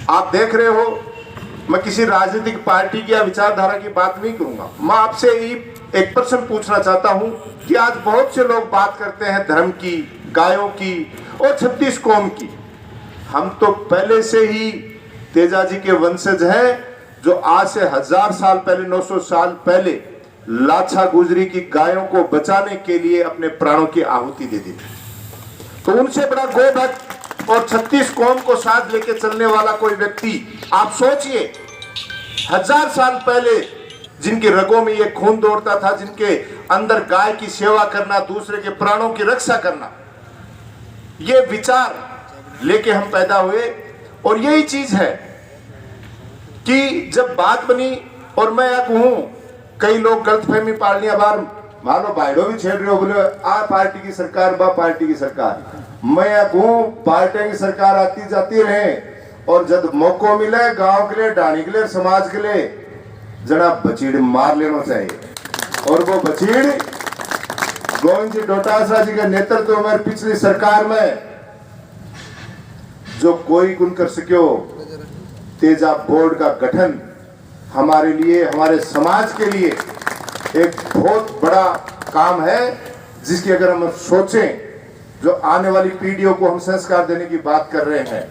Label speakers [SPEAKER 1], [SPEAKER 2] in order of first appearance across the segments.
[SPEAKER 1] आप देख रहे हो, मैं किसी राजनीतिक पार्टी की या विचारधारा की बात नहीं करूंगा। मैं आपसे एक प्रश्न पूछना चाहता हूं कि आज बहुत से लोग बात करते हैं धर्म की, गायों की और 36 कौम की। हम तो पहले से ही तेजा जी के वंशज हैं, जो आज से 1000 साल पहले, 900 साल पहले लाछा गुजरी की गायों को बचाने के लिए अपने प्राणों की आहुति दे दी थी। तो उनसे बड़ा गोभक्त और 36 कौम को साथ लेके चलने वाला कोई व्यक्ति, आप सोचिए 1000 साल पहले जिनकी रगों में ये खून दौड़ता था, जिनके अंदर गाय की सेवा करना, दूसरे के प्राणों की रक्षा करना, ये विचार लेके हम पैदा हुए। और यही चीज है कि जब बात बनी, और मैं यह कहूं, कई लोग गलतफहमी पालनिया बार मानो बाइडो भी छेड़ रहे हो, बोले आ पार्टी की सरकार, बा पार्टी की सरकार। मैं यह कहूं, पार्टियां की सरकार आती जाती रहे, और जब मौका मिले गांव के लिए, डाणी के लिए, समाज के लिए, जरा बचीड़ मार लेना चाहिए। और वो बचीड़ गोविंद जी डोटासरा जी के नेतृत्व में पिछली सरकार में जो कोई गुण कर सको, तेजा बोर्ड का गठन हमारे लिए, हमारे समाज के लिए एक बहुत बड़ा काम है, जिसकी अगर हम सोचें, जो आने वाली पीढ़ियों को हम संस्कार देने की बात कर रहे हैं,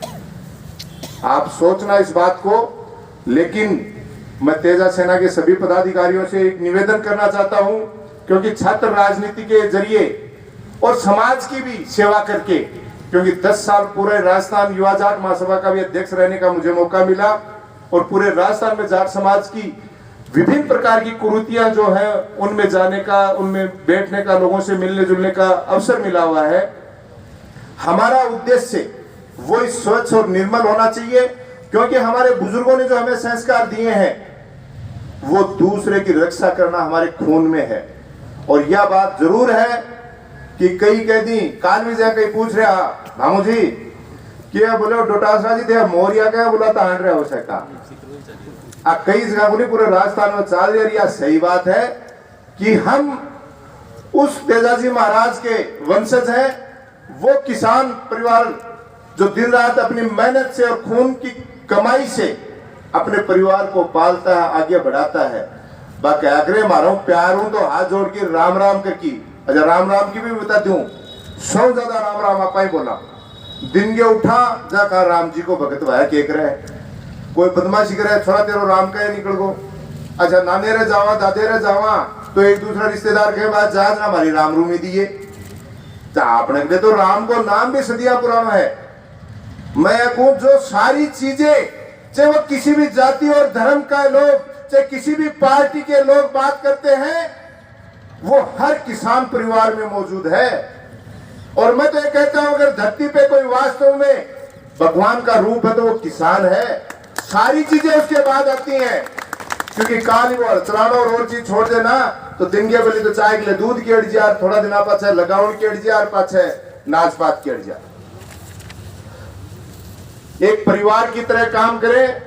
[SPEAKER 1] आप सोचना इस बात को। लेकिन मैं तेजा सेना के सभी पदाधिकारियों से एक निवेदन करना चाहता हूं, क्योंकि छात्र राजनीति के जरिए और समाज की भी सेवा करके, क्योंकि 10 साल पूरे राजस्थान युवा जाट महासभा का भी अध्यक्ष रहने का मुझे मौका मिला, और पूरे राजस्थान में जाट समाज की विभिन्न प्रकार की कुरीतियां जो है उनमें जाने का, उनमें बैठने का, लोगों से मिलने जुलने का अवसर मिला हुआ है। हमारा उद्देश्य वो स्वच्छ और निर्मल होना चाहिए, क्योंकि हमारे बुजुर्गों ने जो हमें संस्कार दिए हैं, वो दूसरे की रक्षा करना हमारे खून में है। और यह बात जरूर है कि कई कह दी, काल भी कई पूछ रहे भामू जी कि बोले डोटासरा जी थे मोरिया क्या बोला था हांड रहे हो सकता, कई जगह बोली पूरे राजस्थान में चाल रही। सही बात है कि हम उस तेजाजी महाराज के वंशज हैं, वो किसान परिवार जो दिन रात अपनी मेहनत से और खून की कमाई से अपने परिवार को पालता है, आगे बढ़ाता है। बाकी आग्रह मारो, प्यार हूं तो हाथ जोड़ के राम राम करकी। अच्छा, राम राम की भी बता दूं, 100 ज्यादा राम राम आपा ही बोला। दिन के उठा जाकर राम जी को भगत भाया के करे, कोई बदमाशी करे, थोड़ा तेरो राम का निकल गो। अच्छा, नाने रे जावा, दादे रे जावा, तो एक दूसरा रिश्तेदार के बाद जहाज ना हमारी राम रूमी दिए। आपने तो राम को नाम भी सदियां पुराना है। मैं कहूं, जो सारी चीजें, चाहे वो किसी भी जाति और धर्म का लोग, चाहे किसी भी पार्टी के लोग बात करते हैं, वो हर किसान परिवार में मौजूद है। और मैं तो ये कहता हूं, अगर धरती पे कोई वास्तव में भगवान का रूप है तो वो किसान है। सारी चीजें उसके बाद आती हैं, क्योंकि काली वो चलाना और चीज छोड़ देना तो दिन के बली तो चाय के लिए दूध की अड़जिया, थोड़ा दिन पाछे लगाउन की अड़जिया, और पाछे नाच पात की अड़जिया। एक परिवार की तरह काम करें,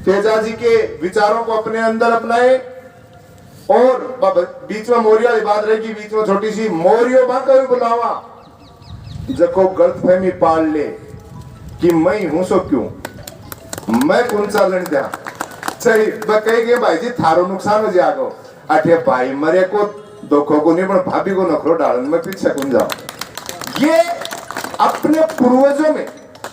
[SPEAKER 1] तेजा जी के विचारों को अपने अंदर अपनाए। और बीच में मोरिया की बात रहेगी, बीच में छोटी सी मोरियो बा का भी बुलावा, जको गलतफहमी पाल ले कि मैं हूं सो क्यों, मैं कौन सा लड़ दिया सही कही गए भाई जी थारो नुकसान हो जाएगा। अठे भाई मरे को दुखों को नहीं, पर भाभी को नखरो डालन में पीछे कौन जाओ। ये अपने पूर्वजों में,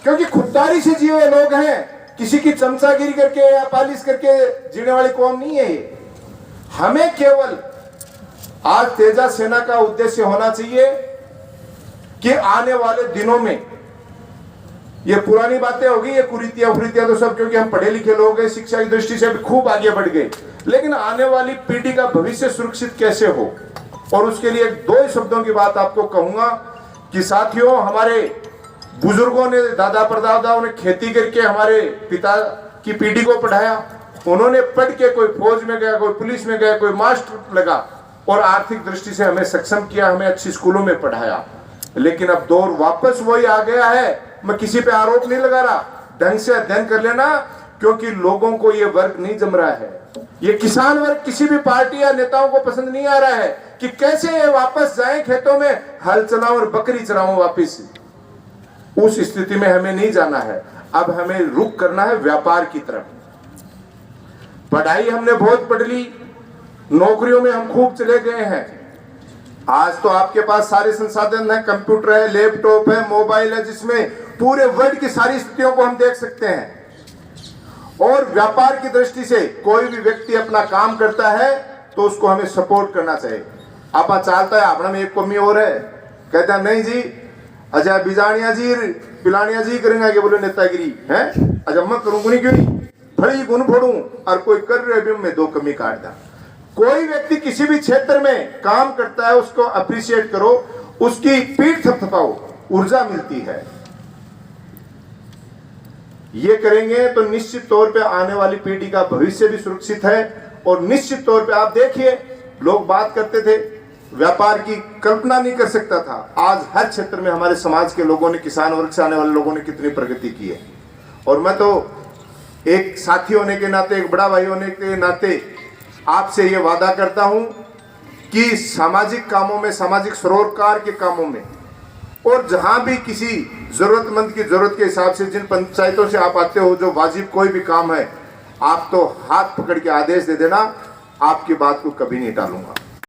[SPEAKER 1] क्योंकि खुददारी से जिए हुए लोग हैं, किसी की चमचागिरी करके या पालिश करके जीने वाली कौम नहीं है ये। हमें केवल आज तेजा सेना का उद्देश्य होना चाहिए कि आने वाले दिनों में ये पुरानी बातें होगी, ये कुरीतियां तो सब, क्योंकि हम पढ़े लिखे लोग हैं, शिक्षा की दृष्टि से भी खूब आगे बढ़ गए, लेकिन आने वाली पीढ़ी का भविष्य सुरक्षित कैसे हो, और उसके लिए 2 शब्दों की बात आपको कहूंगा कि साथियों, हमारे बुजुर्गों ने, दादा परदादाओं ने खेती करके हमारे पिता की पीढ़ी को पढ़ाया। उन्होंने पढ़ के कोई फौज में गया, कोई पुलिस में गया, कोई मास्टर लगा, और आर्थिक दृष्टि से हमें सक्षम किया, हमें अच्छी स्कूलों में पढ़ाया। लेकिन अब दौर वापस वही आ गया है। मैं किसी पे आरोप नहीं लगा रहा, ढंग से अध्ययन कर लेना, क्योंकि लोगों को ये वर्ग नहीं जम रहा है। ये किसान वर्ग किसी भी पार्टी या नेताओं को पसंद नहीं आ रहा है कि कैसे ये वापस जाएं खेतों में, हल चलाओ और बकरी चलाओ वापिस। उस स्थिति में हमें नहीं जाना है। अब हमें रुख करना है व्यापार की तरफ। पढ़ाई हमने बहुत पढ़ ली, नौकरियों में हम खूब चले गए हैं। आज तो आपके पास सारे संसाधन है, कंप्यूटर है, लैपटॉप है, मोबाइल है, जिसमें पूरे वर्ल्ड की सारी स्थितियों को हम देख सकते हैं। और व्यापार की दृष्टि से कोई भी व्यक्ति अपना काम करता है तो उसको हमें सपोर्ट करना चाहिए। आपा चालता है अपना में एक कमी और है, कहता है नहीं जी अच्छा बिजानिया जी पिलानिया जी करेंगे कि बोले नेतागिरी है, अच्छा मैं करूंगी क्यों नहीं, फड़ी गुण फोड़ू और कोई कर रहे में दो कमी काट दा। कोई व्यक्ति किसी भी क्षेत्र में काम करता है उसको अप्रिशिएट करो, उसकी पीठ थपथपाओ, ऊर्जा मिलती है। ये करेंगे तो निश्चित तौर पे आने वाली पीढ़ी का भविष्य भी सुरक्षित है। और निश्चित तौर पे आप देखिए, लोग बात करते थे व्यापार की, कल्पना नहीं कर सकता था। आज हर क्षेत्र में हमारे समाज के लोगों ने, किसान वर्ग से आने वाले लोगों ने कितनी प्रगति की है। और मैं तो एक साथी होने के नाते, एक बड़ा भाई होने के नाते आपसे ये वादा करता हूं कि सामाजिक कामों में, सामाजिक सरोकार के कामों में, और जहां भी किसी जरूरतमंद की जरूरत के हिसाब से जिन पंचायतों से आप आते हो, जो वाजिब कोई भी काम है, आप तो हाथ पकड़ के आदेश दे देना, आपकी बात को कभी नहीं टालूंगा।